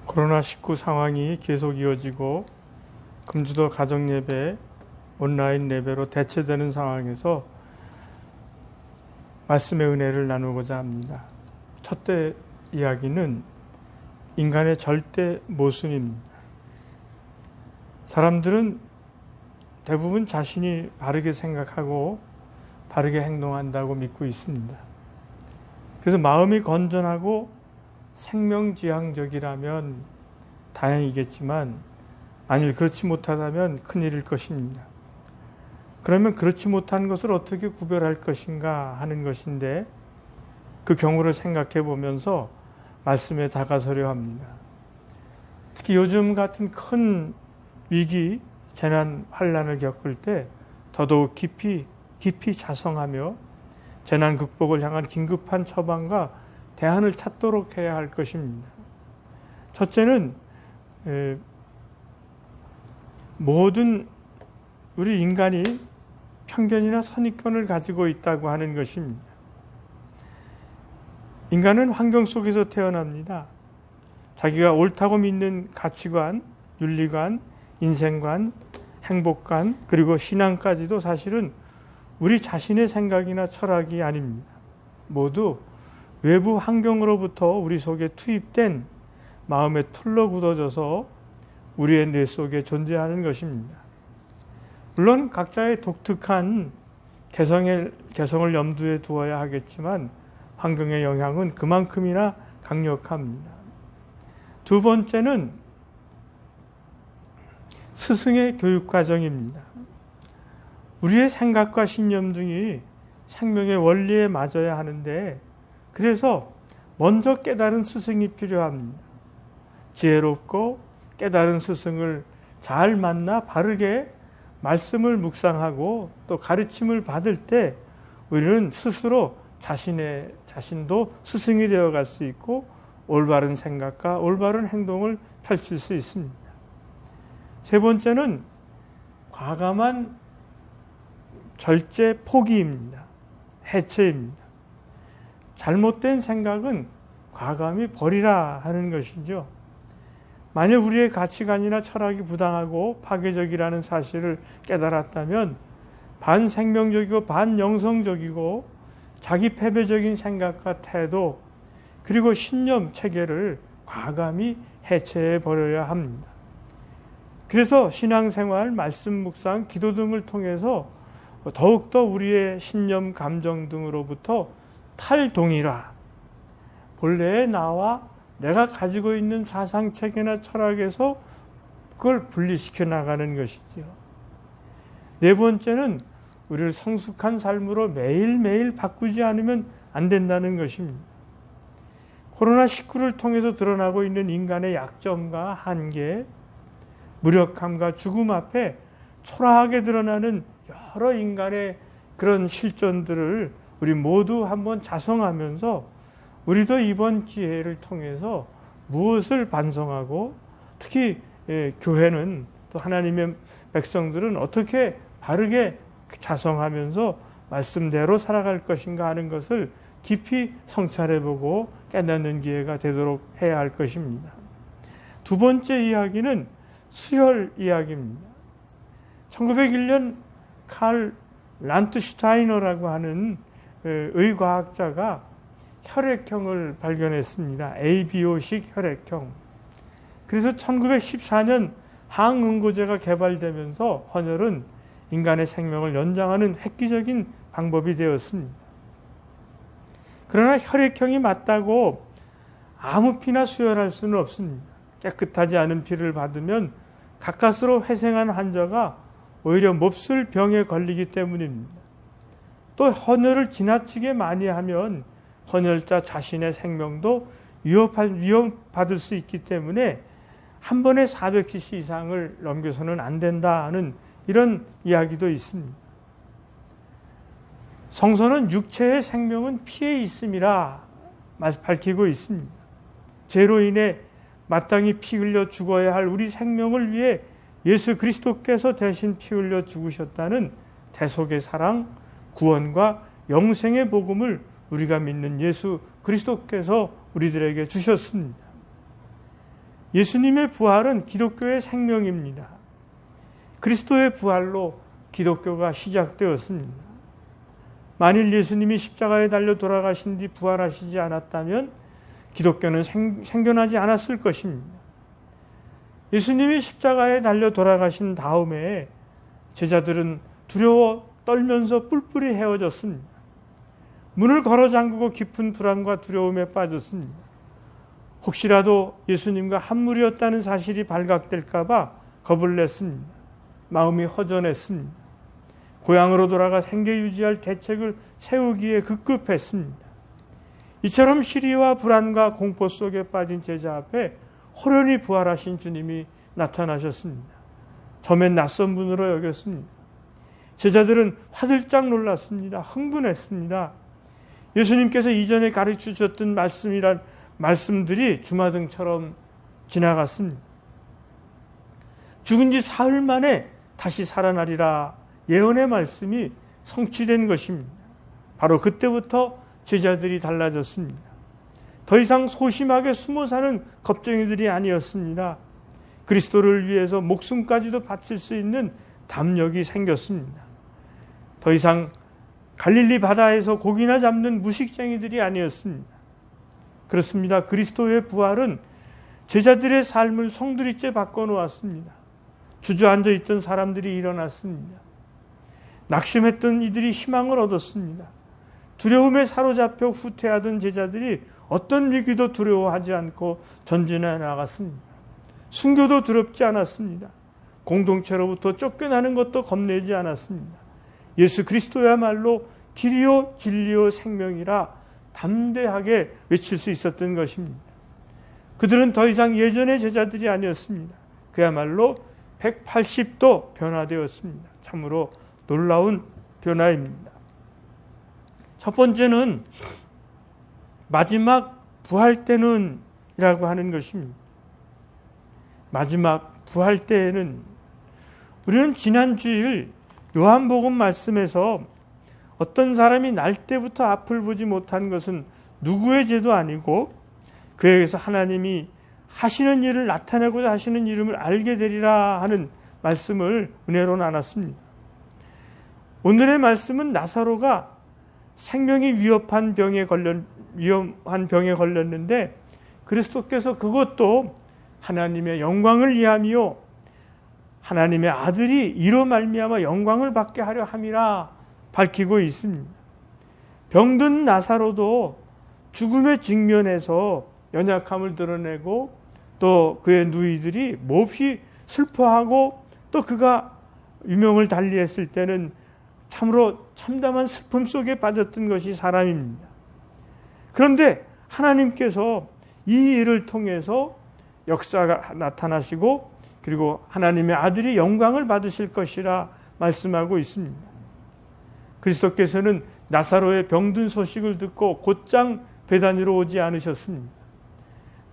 코로나19 상황이 계속 이어지고 금주도 가정예배, 온라인 예배로 대체되는 상황에서 말씀의 은혜를 나누고자 합니다. 첫째 이야기는 인간의 절대 모순입니다. 사람들은 대부분 자신이 바르게 생각하고 바르게 행동한다고 믿고 있습니다. 그래서 마음이 건전하고 생명지향적이라면 다행이겠지만 만일 그렇지 못하다면 큰일일 것입니다. 그러면 그렇지 못한 것을 어떻게 구별할 것인가 하는 것인데 그 경우를 생각해 보면서 말씀에 다가서려 합니다. 특히 요즘 같은 큰 위기, 재난, 환난을 겪을 때 더더욱 깊이 자성하며 재난 극복을 향한 긴급한 처방과 대안을 찾도록 해야 할 것입니다. 첫째는 모든 우리 인간이 편견이나 선입견을 가지고 있다고 하는 것입니다. 인간은 환경 속에서 태어납니다. 자기가 옳다고 믿는 가치관, 윤리관, 인생관, 행복관, 그리고 신앙까지도 사실은 우리 자신의 생각이나 철학이 아닙니다. 모두 외부 환경으로부터 우리 속에 투입된 마음에 틀러 굳어져서 우리의 뇌 속에 존재하는 것입니다. 물론 각자의 독특한 개성을 염두에 두어야 하겠지만 환경의 영향은 그만큼이나 강력합니다. 두 번째는 스승의 교육과정입니다. 우리의 생각과 신념 등이 생명의 원리에 맞아야 하는데 그래서 먼저 깨달은 스승이 필요합니다. 지혜롭고 깨달은 스승을 잘 만나 바르게 말씀을 묵상하고 또 가르침을 받을 때 우리는 스스로 자신도 스승이 되어갈 수 있고 올바른 생각과 올바른 행동을 펼칠 수 있습니다. 세 번째는 과감한 절제 포기입니다. 해체입니다. 잘못된 생각은 과감히 버리라 하는 것이죠. 만약 우리의 가치관이나 철학이 부당하고 파괴적이라는 사실을 깨달았다면 반생명적이고 반영성적이고 자기 패배적인 생각과 태도 그리고 신념 체계를 과감히 해체해 버려야 합니다. 그래서 신앙생활, 말씀 묵상, 기도 등을 통해서 더욱더 우리의 신념, 감정 등으로부터 탈동일화, 본래의 나와 내가 가지고 있는 사상체계나 철학에서 그걸 분리시켜 나가는 것이죠. 네 번째는 우리를 성숙한 삶으로 매일매일 바꾸지 않으면 안 된다는 것입니다. 코로나19를 통해서 드러나고 있는 인간의 약점과 한계, 무력함과 죽음 앞에 초라하게 드러나는 여러 인간의 그런 실존들을 우리 모두 한번 자성하면서 우리도 이번 기회를 통해서 무엇을 반성하고 특히 교회는 또 하나님의 백성들은 어떻게 바르게 자성하면서 말씀대로 살아갈 것인가 하는 것을 깊이 성찰해보고 깨닫는 기회가 되도록 해야 할 것입니다. 두 번째 이야기는 수혈 이야기입니다. 1901년 칼 란트슈타이너라고 하는 의과학자가 혈액형을 발견했습니다. ABO식 혈액형. 그래서 1914년 항응고제가 개발되면서 헌혈은 인간의 생명을 연장하는 획기적인 방법이 되었습니다. 그러나 혈액형이 맞다고 아무 피나 수혈할 수는 없습니다. 깨끗하지 않은 피를 받으면 가까스로 회생한 환자가 오히려 몹쓸 병에 걸리기 때문입니다. 또 헌혈을 지나치게 많이 하면 헌혈자 자신의 생명도 위협받을 수 있기 때문에 한 번에 400cc 이상을 넘겨서는 안 된다는 이런 이야기도 있습니다. 성서는 육체의 생명은 피에 있음이라 밝히고 있습니다. 죄로 인해 마땅히 피 흘려 죽어야 할 우리 생명을 위해 예수 그리스도께서 대신 피 흘려 죽으셨다는 대속의 사랑, 구원과 영생의 복음을 우리가 믿는 예수 그리스도께서 우리들에게 주셨습니다. 예수님의 부활은 기독교의 생명입니다. 그리스도의 부활로 기독교가 시작되었습니다. 만일 예수님이 십자가에 달려 돌아가신 뒤 부활하시지 않았다면 기독교는 생겨나지 않았을 것입니다. 예수님이 십자가에 달려 돌아가신 다음에 제자들은 두려워 떨면서 뿔뿔이 헤어졌습니다. 문을 걸어 잠그고 깊은 불안과 두려움에 빠졌습니다. 혹시라도 예수님과 한물이었다는 사실이 발각될까 봐 겁을 냈습니다. 마음이 허전했습니다. 고향으로 돌아가 생계 유지할 대책을 세우기에 급급했습니다. 이처럼 시리와 불안과 공포 속에 빠진 제자 앞에 호련히 부활하신 주님이 나타나셨습니다. 처음엔 낯선 분으로 여겼습니다. 제자들은 화들짝 놀랐습니다. 흥분했습니다. 예수님께서 이전에 가르쳐 주셨던 말씀들이 주마등처럼 지나갔습니다. 죽은 지 사흘 만에 다시 살아나리라 예언의 말씀이 성취된 것입니다. 바로 그때부터 제자들이 달라졌습니다. 더 이상 소심하게 숨어 사는 겁쟁이들이 아니었습니다. 그리스도를 위해서 목숨까지도 바칠 수 있는 담력이 생겼습니다. 더 이상 갈릴리 바다에서 고기나 잡는 무식쟁이들이 아니었습니다. 그렇습니다. 그리스도의 부활은 제자들의 삶을 송두리째 바꿔놓았습니다. 주저앉아 있던 사람들이 일어났습니다. 낙심했던 이들이 희망을 얻었습니다. 두려움에 사로잡혀 후퇴하던 제자들이 어떤 위기도 두려워하지 않고 전진해 나갔습니다. 순교도 두렵지 않았습니다. 공동체로부터 쫓겨나는 것도 겁내지 않았습니다. 예수 그리스도야말로 길이요 진리요 생명이라 담대하게 외칠 수 있었던 것입니다. 그들은 더 이상 예전의 제자들이 아니었습니다. 그야말로 180도 변화되었습니다. 참으로 놀라운 변화입니다. 첫 번째는 마지막 부활 때는 이라고 하는 것입니다. 마지막 부활 때에는 우리는 지난 주일 요한복음 말씀에서 어떤 사람이 날 때부터 앞을 보지 못한 것은 누구의 죄도 아니고 그에게서 하나님이 하시는 일을 나타내고자 하시는 이름을 알게 되리라 하는 말씀을 은혜로 나눴습니다. 오늘의 말씀은 나사로가 생명이 위험한 병에 걸렸는데 그리스도께서 그것도 하나님의 영광을 위함이요 하나님의 아들이 이로 말미암아 영광을 받게 하려 함이라 밝히고 있습니다. 병든 나사로도 죽음의 직면에서 연약함을 드러내고 또 그의 누이들이 몹시 슬퍼하고 또 그가 유명을 달리했을 때는 참으로 참담한 슬픔 속에 빠졌던 것이 사람입니다. 그런데 하나님께서 이 일을 통해서 역사가 나타나시고 그리고 하나님의 아들이 영광을 받으실 것이라 말씀하고 있습니다. 그리스도께서는 나사로의 병든 소식을 듣고 곧장 베다니로 오지 않으셨습니다.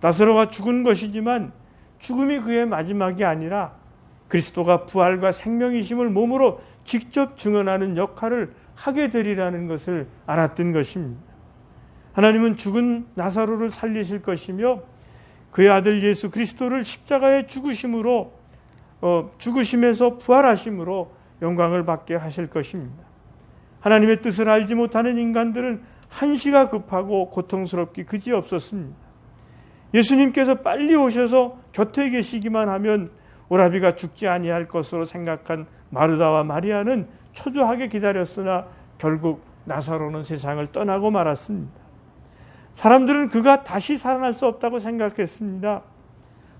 나사로가 죽은 것이지만 죽음이 그의 마지막이 아니라 그리스도가 부활과 생명이심을 몸으로 직접 증언하는 역할을 하게 되리라는 것을 알았던 것입니다. 하나님은 죽은 나사로를 살리실 것이며 그의 아들 예수 그리스도를 십자가의 죽으심에서 부활하심으로 영광을 받게 하실 것입니다. 하나님의 뜻을 알지 못하는 인간들은 한시가 급하고 고통스럽기 그지없었습니다. 예수님께서 빨리 오셔서 곁에 계시기만 하면 오라비가 죽지 아니할 것으로 생각한 마르다와 마리아는 초조하게 기다렸으나 결국 나사로는 세상을 떠나고 말았습니다. 사람들은 그가 다시 살아날 수 없다고 생각했습니다.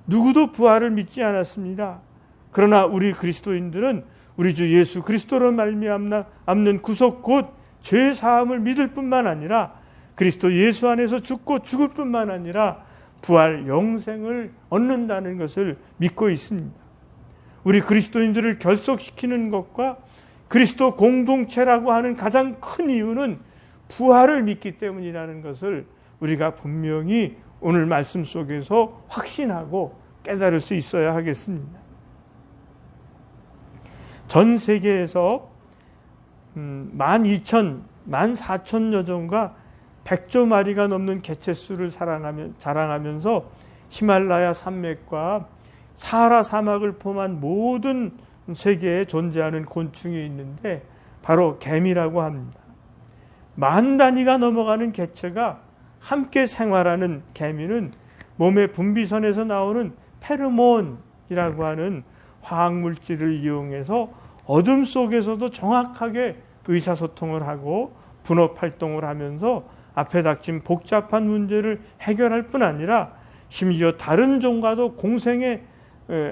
누구도 부활을 믿지 않았습니다. 그러나 우리 그리스도인들은 우리 주 예수 그리스도로 말미암는 구속 곧 죄 사함을 믿을 뿐만 아니라 그리스도 예수 안에서 죽고 죽을 뿐만 아니라 부활 영생을 얻는다는 것을 믿고 있습니다. 우리 그리스도인들을 결속시키는 것과 그리스도 공동체라고 하는 가장 큰 이유는 부활을 믿기 때문이라는 것을 우리가 분명히 오늘 말씀 속에서 확신하고 깨달을 수 있어야 하겠습니다. 전 세계에서 14,000여 종과 100조 마리가 넘는 개체수를 자랑하면서 히말라야 산맥과 사하라 사막을 포함한 모든 세계에 존재하는 곤충이 있는데 바로 개미라고 합니다. 만 단위가 넘어가는 개체가 함께 생활하는 개미는 몸의 분비선에서 나오는 페르몬이라고 하는 화학물질을 이용해서 어둠 속에서도 정확하게 의사소통을 하고 분업활동을 하면서 앞에 닥친 복잡한 문제를 해결할 뿐 아니라 심지어 다른 종과도 공생에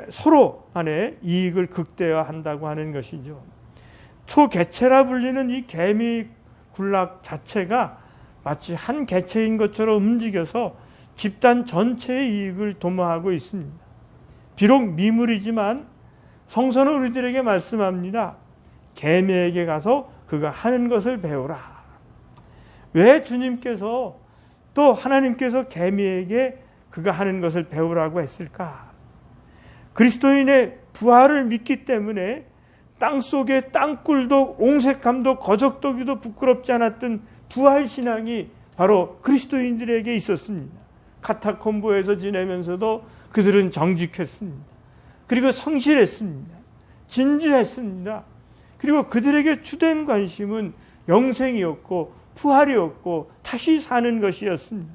서로 간에 이익을 극대화한다고 하는 것이죠. 초개체라 불리는 이 개미 군락 자체가 마치 한 개체인 것처럼 움직여서 집단 전체의 이익을 도모하고 있습니다. 비록 미물이지만 성서는 우리들에게 말씀합니다. 개미에게 가서 그가 하는 것을 배우라. 왜 주님께서 또 하나님께서 개미에게 그가 하는 것을 배우라고 했을까? 그리스도인의 부활을 믿기 때문에 땅속에 땅굴도 옹색함도 거적더기도 부끄럽지 않았던 부활신앙이 바로 그리스도인들에게 있었습니다. 카타콤보에서 지내면서도 그들은 정직했습니다. 그리고 성실했습니다. 진주했습니다. 그리고 그들에게 주된 관심은 영생이었고 부활이었고 다시 사는 것이었습니다.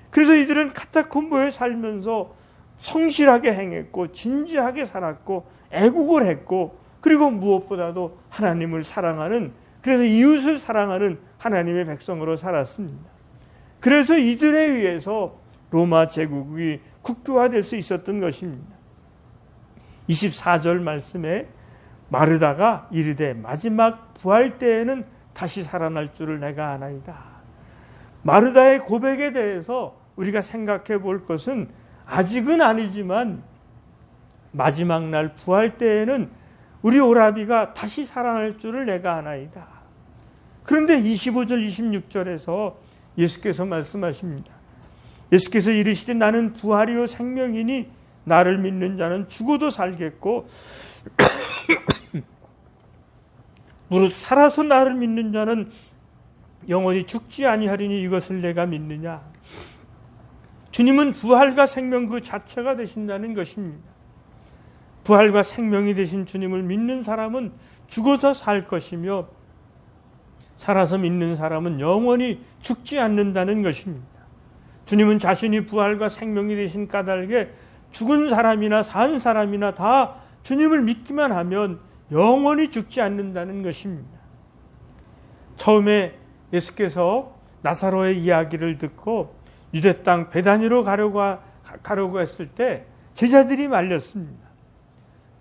그래서 이들은 카타콤보에 살면서 성실하게 행했고 진지하게 살았고 애국을 했고 그리고 무엇보다도 하나님을 사랑하는, 그래서 이웃을 사랑하는 하나님의 백성으로 살았습니다. 그래서 이들에 의해서 로마 제국이 국교화될 수 있었던 것입니다. 24절 말씀에 마르다가 이르되 마지막 부활 때에는 다시 살아날 줄을 내가 아나이다. 마르다의 고백에 대해서 우리가 생각해 볼 것은 아직은 아니지만 마지막 날 부활 때에는 우리 오라비가 다시 살아날 줄을 내가 아나이다. 그런데 25절 26절에서 예수께서 말씀하십니다. 예수께서 이르시되 나는 부활이요 생명이니 나를 믿는 자는 죽어도 살겠고 무릇 살아서 나를 믿는 자는 영원히 죽지 아니하리니 이것을 내가 믿느냐. 주님은 부활과 생명 그 자체가 되신다는 것입니다. 부활과 생명이 되신 주님을 믿는 사람은 죽어서 살 것이며 살아서 믿는 사람은 영원히 죽지 않는다는 것입니다. 주님은 자신이 부활과 생명이 되신 까닭에 죽은 사람이나 산 사람이나 다 주님을 믿기만 하면 영원히 죽지 않는다는 것입니다. 처음에 예수께서 나사로의 이야기를 듣고 유대 땅 베다니로 가려고 했을 때 제자들이 말렸습니다.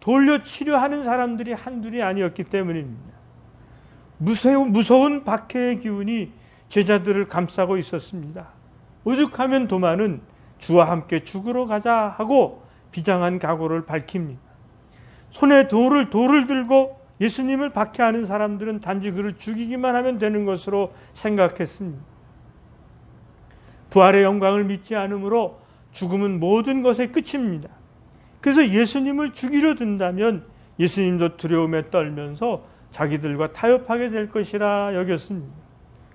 돌려 치료하는 사람들이 한둘이 아니었기 때문입니다. 무서운 박해의 기운이 제자들을 감싸고 있었습니다. 오죽하면 도마는 주와 함께 죽으러 가자 하고 비장한 각오를 밝힙니다. 손에 돌을 들고 예수님을 박해하는 사람들은 단지 그를 죽이기만 하면 되는 것으로 생각했습니다. 부활의 영광을 믿지 않으므로 죽음은 모든 것의 끝입니다. 그래서 예수님을 죽이려 든다면 예수님도 두려움에 떨면서 자기들과 타협하게 될 것이라 여겼습니다.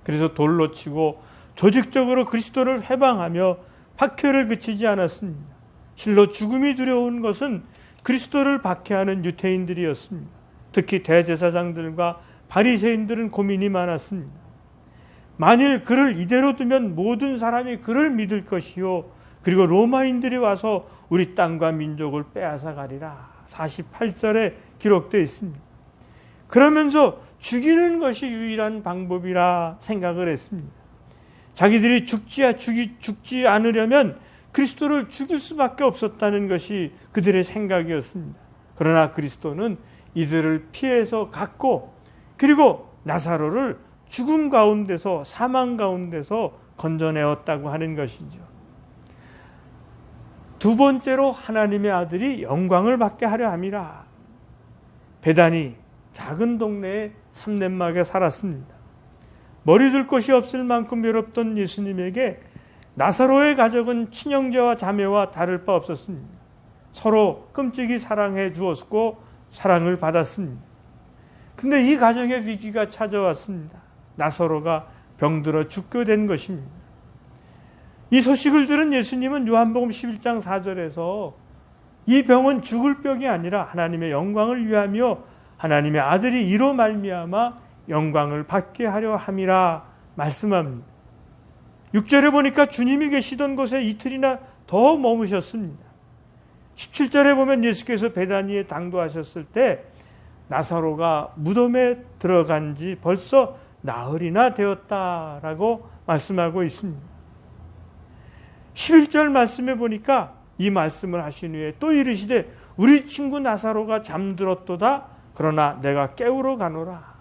그래서 돌로 치고 조직적으로 그리스도를 회방하며 박해를 그치지 않았습니다. 실로 죽음이 두려운 것은 그리스도를 박해하는 유대인들이었습니다. 특히 대제사장들과 바리새인들은 고민이 많았습니다. 만일 그를 이대로 두면 모든 사람이 그를 믿을 것이요 그리고 로마인들이 와서 우리 땅과 민족을 빼앗아 가리라. 48절에 기록되어 있습니다. 그러면서 죽이는 것이 유일한 방법이라 생각을 했습니다. 자기들이 죽지 않으려면 그리스도를 죽일 수밖에 없었다는 것이 그들의 생각이었습니다. 그러나 그리스도는 이들을 피해서 갔고 그리고 나사로를 죽음 가운데서 사망 가운데서 건져내었다고 하는 것이죠. 두 번째로 하나님의 아들이 영광을 받게 하려 함이라. 베다니 작은 동네에 삼넷막에 살았습니다. 머리둘 곳이 없을 만큼 외롭던 예수님에게 나사로의 가족은 친형제와 자매와 다를 바 없었습니다. 서로 끔찍이 사랑해 주었고 사랑을 받았습니다. 근데 이 가정의 위기가 찾아왔습니다. 나사로가 병들어 죽게 된 것입니다. 이 소식을 들은 예수님은 요한복음 11장 4절에서 이 병은 죽을 병이 아니라 하나님의 영광을 위하며 하나님의 아들이 이로 말미암아 영광을 받게 하려 함이라 말씀합니다. 6절에 보니까 주님이 계시던 곳에 이틀이나 더 머무셨습니다. 17절에 보면 예수께서 베다니에 당도하셨을 때 나사로가 무덤에 들어간 지 벌써 나흘이나 되었다라고 말씀하고 있습니다. 11절 말씀에 보니까 이 말씀을 하신 후에 또 이르시되 우리 친구 나사로가 잠들었도다. 그러나 내가 깨우러 가노라.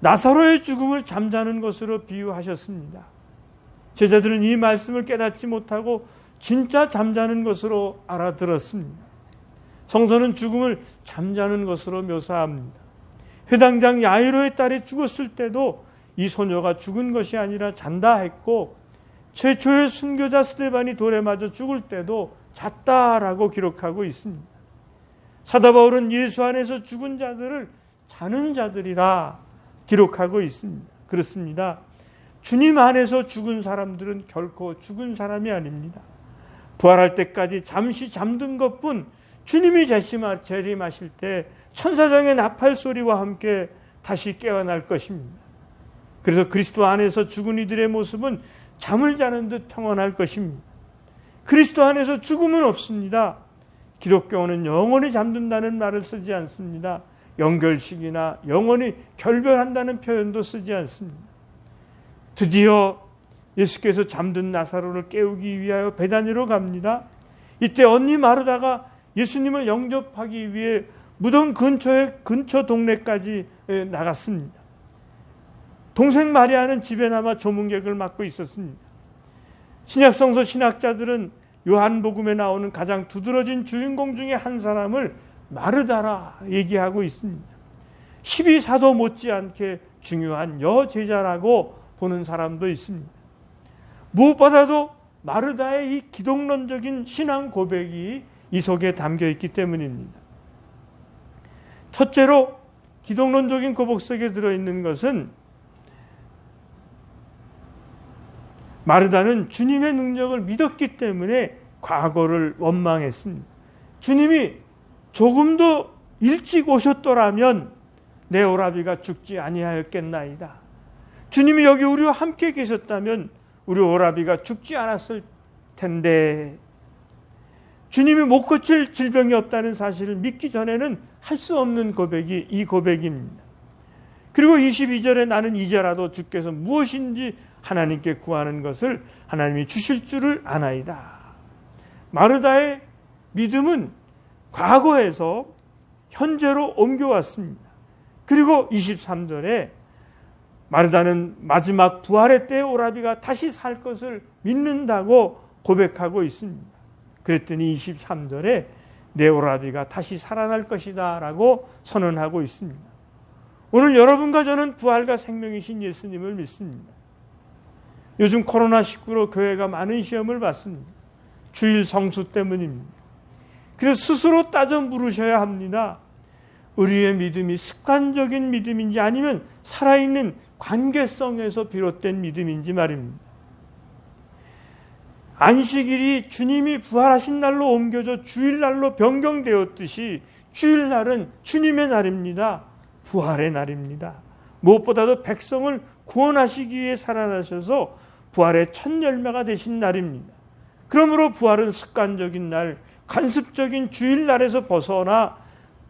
나사로의 죽음을 잠자는 것으로 비유하셨습니다. 제자들은 이 말씀을 깨닫지 못하고 진짜 잠자는 것으로 알아들었습니다. 성서는 죽음을 잠자는 것으로 묘사합니다. 회당장 야이로의 딸이 죽었을 때도 이 소녀가 죽은 것이 아니라 잔다 했고, 최초의 순교자 스데반이 돌에 맞아 죽을 때도 잤다라고 기록하고 있습니다. 사도 바울은 예수 안에서 죽은 자들을 자는 자들이라 기록하고 있습니다. 그렇습니다. 주님 안에서 죽은 사람들은 결코 죽은 사람이 아닙니다. 부활할 때까지 잠시 잠든 것뿐 주님이 재림하실 때 천사장의 나팔 소리와 함께 다시 깨어날 것입니다. 그래서 그리스도 안에서 죽은 이들의 모습은 잠을 자는 듯 평온할 것입니다. 그리스도 안에서 죽음은 없습니다. 기독교는 영원히 잠든다는 말을 쓰지 않습니다. 영결식이나 영원히 결별한다는 표현도 쓰지 않습니다. 드디어 예수께서 잠든 나사로를 깨우기 위하여 베다니로 갑니다. 이때 언니 마르다가 예수님을 영접하기 위해 무덤 근처 동네까지 나갔습니다. 동생 마리아는 집에 남아 조문객을 맡고 있었습니다. 신약성서 신학자들은 요한복음에 나오는 가장 두드러진 주인공 중에 한 사람을 마르다라 얘기하고 있습니다. 12사도 못지않게 중요한 여제자라고 보는 사람도 있습니다. 무엇보다도 마르다의 이 기독론적인 신앙 고백이 이 속에 담겨 있기 때문입니다. 첫째로 기독론적인 고백 속에 들어있는 것은 마르다는 주님의 능력을 믿었기 때문에 과거를 원망했습니다. 주님이 조금 더 일찍 오셨더라면 내 오라비가 죽지 아니하였겠나이다. 주님이 여기 우리와 함께 계셨다면 우리 오라비가 죽지 않았을 텐데, 주님이 못 고칠 질병이 없다는 사실을 믿기 전에는 할 수 없는 고백이 이 고백입니다. 그리고 22절에 나는 이제라도 주께서 무엇인지 하나님께 구하는 것을 하나님이 주실 줄을 아나이다. 마르다의 믿음은 과거에서 현재로 옮겨왔습니다. 그리고 23절에 마르다는 마지막 부활의 때에 오라비가 다시 살 것을 믿는다고 고백하고 있습니다. 그랬더니 23절에 내 오라비가 다시 살아날 것이다 라고 선언하고 있습니다. 오늘 여러분과 저는 부활과 생명이신 예수님을 믿습니다. 요즘 코로나19로 교회가 많은 시험을 받습니다. 주일 성수 때문입니다. 그래서 스스로 따져 물으셔야 합니다. 우리의 믿음이 습관적인 믿음인지 아니면 살아있는 관계성에서 비롯된 믿음인지 말입니다. 안식일이 주님이 부활하신 날로 옮겨져 주일날로 변경되었듯이 주일날은 주님의 날입니다. 부활의 날입니다. 무엇보다도 백성을 구원하시기 위해 살아나셔서 부활의 첫 열매가 되신 날입니다. 그러므로 부활은 습관적인 날, 관습적인 주일날에서 벗어나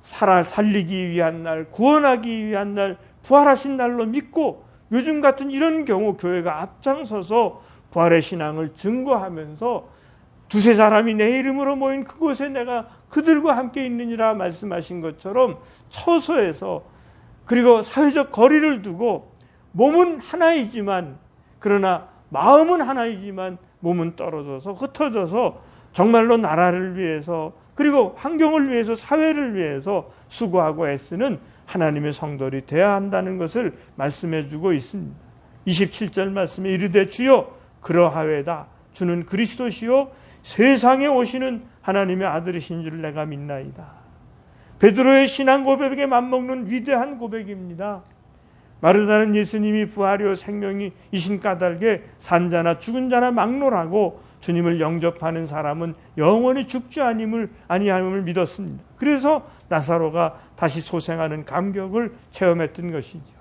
살리기 위한 날, 구원하기 위한 날, 부활하신 날로 믿고, 요즘 같은 이런 경우 교회가 앞장서서 부활의 신앙을 증거하면서 두세 사람이 내 이름으로 모인 그곳에 내가 그들과 함께 있느니라 말씀하신 것처럼 처소에서, 그리고 사회적 거리를 두고 몸은 하나이지만, 그러나 마음은 하나이지만 몸은 떨어져서 흩어져서 정말로 나라를 위해서, 그리고 환경을 위해서, 사회를 위해서 수고하고 애쓰는 하나님의 성도들이 되어야 한다는 것을 말씀해 주고 있습니다. 27절 말씀에 이르되 주여 그러하외다. 주는 그리스도시요 세상에 오시는 하나님의 아들이신 줄 내가 믿나이다. 베드로의 신앙 고백에 맞먹는 위대한 고백입니다. 마르다는 예수님이 부활이요 생명이신 까닭에 산 자나 죽은 자나 막론하고 주님을 영접하는 사람은 영원히 죽지 아니함을 믿었습니다. 그래서 나사로가 다시 소생하는 감격을 체험했던 것이죠.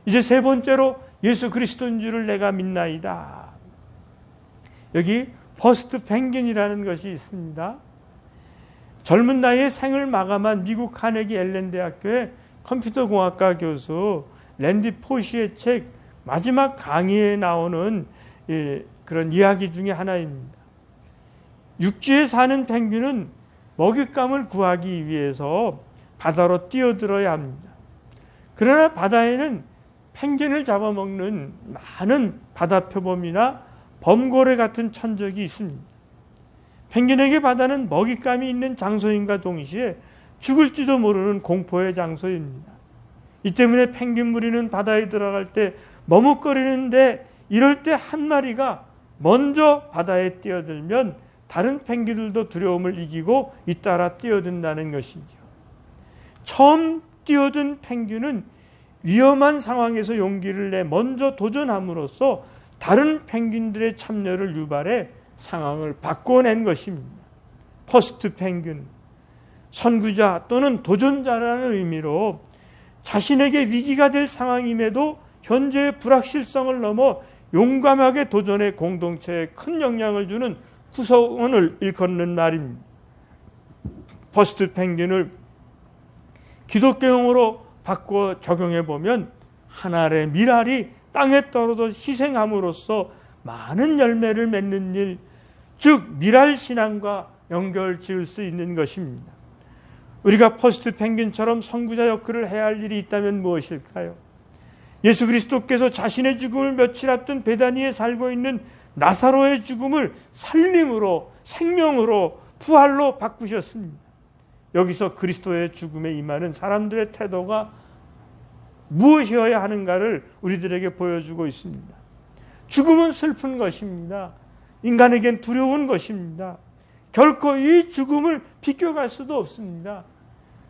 이제 세 번째로 예수 그리스도인 줄을 내가 믿나이다. 여기 퍼스트 펭귄이라는 것이 있습니다. 젊은 나이에 생을 마감한 미국 카네기 앨런 대학교의 컴퓨터공학과 교수 랜디 포시의 책 마지막 강의에 나오는 그런 이야기 중에 하나입니다. 육지에 사는 펭귄은 먹잇감을 구하기 위해서 바다로 뛰어들어야 합니다. 그러나 바다에는 펭귄을 잡아먹는 많은 바다표범이나 범고래 같은 천적이 있습니다. 펭귄에게 바다는 먹잇감이 있는 장소인과 동시에 죽을지도 모르는 공포의 장소입니다. 이 때문에 펭귄 무리는 바다에 들어갈 때 머뭇거리는데 이럴 때 한 마리가 먼저 바다에 뛰어들면 다른 펭귄들도 두려움을 이기고 잇따라 뛰어든다는 것이죠. 처음 뛰어든 펭귄은 위험한 상황에서 용기를 내 먼저 도전함으로써 다른 펭귄들의 참여를 유발해 상황을 바꿔낸 것입니다. 퍼스트 펭귄, 선구자 또는 도전자라는 의미로 자신에게 위기가 될 상황임에도 현재의 불확실성을 넘어 용감하게 도전해 공동체에 큰 영향을 주는 구성원을 일컫는 말입니다. 퍼스트 펭귄을 기독교용어로 바꿔 적용해 보면 한 알의 밀알이 땅에 떨어져 희생함으로써 많은 열매를 맺는 일, 즉 밀알 신앙과 연결 지을 수 있는 것입니다. 우리가 퍼스트 펭귄처럼 선구자 역할을 해야 할 일이 있다면 무엇일까요? 예수 그리스도께서 자신의 죽음을 며칠 앞둔 베다니에 살고 있는 나사로의 죽음을 살림으로, 생명으로, 부활로 바꾸셨습니다. 여기서 그리스도의 죽음에 임하는 사람들의 태도가 무엇이어야 하는가를 우리들에게 보여주고 있습니다. 죽음은 슬픈 것입니다. 인간에겐 두려운 것입니다. 결코 이 죽음을 비껴갈 수도 없습니다.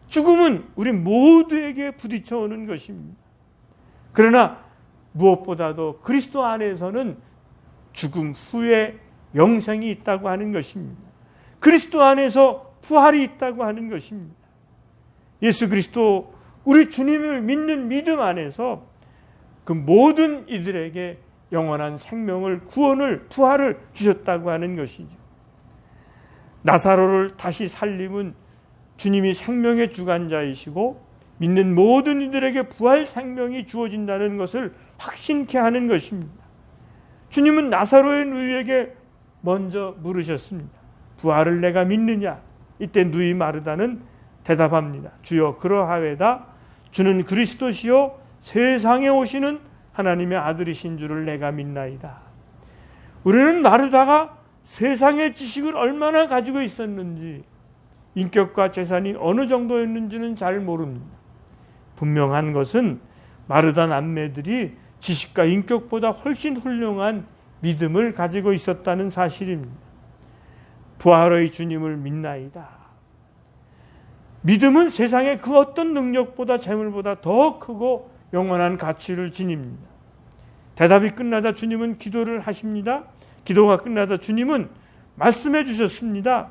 죽음은 우리 모두에게 부딪혀오는 것입니다. 그러나 무엇보다도 그리스도 안에서는 죽음 후에 영생이 있다고 하는 것입니다. 그리스도 안에서 부활이 있다고 하는 것입니다. 예수 그리스도 우리 주님을 믿는 믿음 안에서 그 모든 이들에게 영원한 생명을, 구원을, 부활을 주셨다고 하는 것이죠. 나사로를 다시 살림은 주님이 생명의 주관자이시고 믿는 모든 이들에게 부활 생명이 주어진다는 것을 확신케 하는 것입니다. 주님은 나사로의 누이에게 먼저 물으셨습니다. 부활을 내가 믿느냐? 이때 누이 마르다는 대답합니다. 주여 그러하외다. 주는 그리스도시요 세상에 오시는 하나님의 아들이신 줄을 내가 믿나이다. 우리는 마르다가 세상의 지식을 얼마나 가지고 있었는지, 인격과 재산이 어느 정도였는지는 잘 모릅니다. 분명한 것은 마르다 남매들이 지식과 인격보다 훨씬 훌륭한 믿음을 가지고 있었다는 사실입니다. 부활의 주님을 믿나이다. 믿음은 세상의 그 어떤 능력보다 재물보다 더 크고 영원한 가치를 지닙니다. 대답이 끝나자 주님은 기도를 하십니다. 기도가 끝나자 주님은 말씀해 주셨습니다.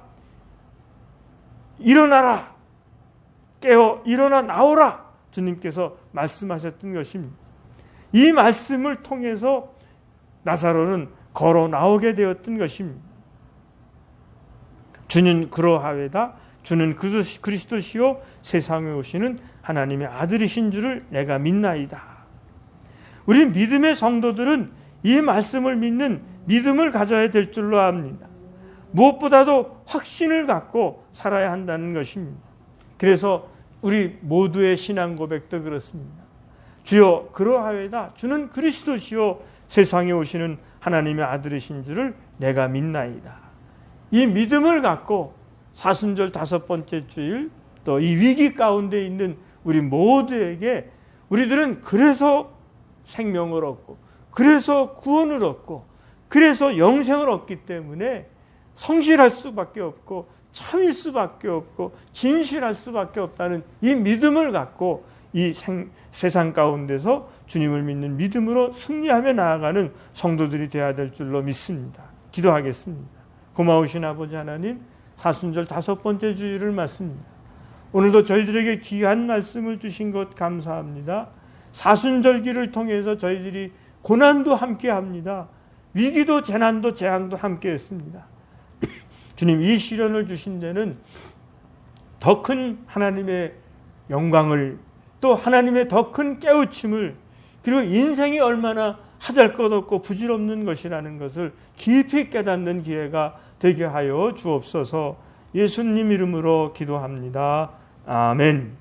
일어나라. 깨어 일어나 나오라. 주님께서 말씀하셨던 것입니다. 이 말씀을 통해서 나사로는 걸어 나오게 되었던 것입니다. 주는 그러하외다. 주는 그리스도시요 세상에 오시는 하나님의 아들이신 줄을 내가 믿나이다. 우리 믿음의 성도들은 이 말씀을 믿는 믿음을 가져야 될 줄로 압니다. 무엇보다도 확신을 갖고 살아야 한다는 것입니다. 그래서 우리 모두의 신앙 고백도 그렇습니다. 주여 그러하외다. 주는 그리스도시요 세상에 오시는 하나님의 아들이신 줄을 내가 믿나이다. 이 믿음을 갖고 사순절 5번째 주일 또 이 위기 가운데 있는 우리 모두에게 우리들은 그래서 생명을 얻고 그래서 구원을 얻고 그래서 영생을 얻기 때문에 성실할 수밖에 없고 참일 수밖에 없고 진실할 수밖에 없다는 이 믿음을 갖고 이 세상 가운데서 주님을 믿는 믿음으로 승리하며 나아가는 성도들이 되어야 될 줄로 믿습니다. 기도하겠습니다. 고마우신 아버지 하나님, 사순절 5번째 주일을 맞습니다. 오늘도 저희들에게 귀한 말씀을 주신 것 감사합니다. 사순절기를 통해서 저희들이 고난도 함께합니다. 위기도 재난도 재앙도 함께했습니다. 주님, 이 시련을 주신 데는 더 큰 하나님의 영광을, 또 하나님의 더 큰 깨우침을, 그리고 인생이 얼마나 하잘것없고 부질없는 것이라는 것을 깊이 깨닫는 기회가 되게 하여 주옵소서. 예수님 이름으로 기도합니다. 아멘.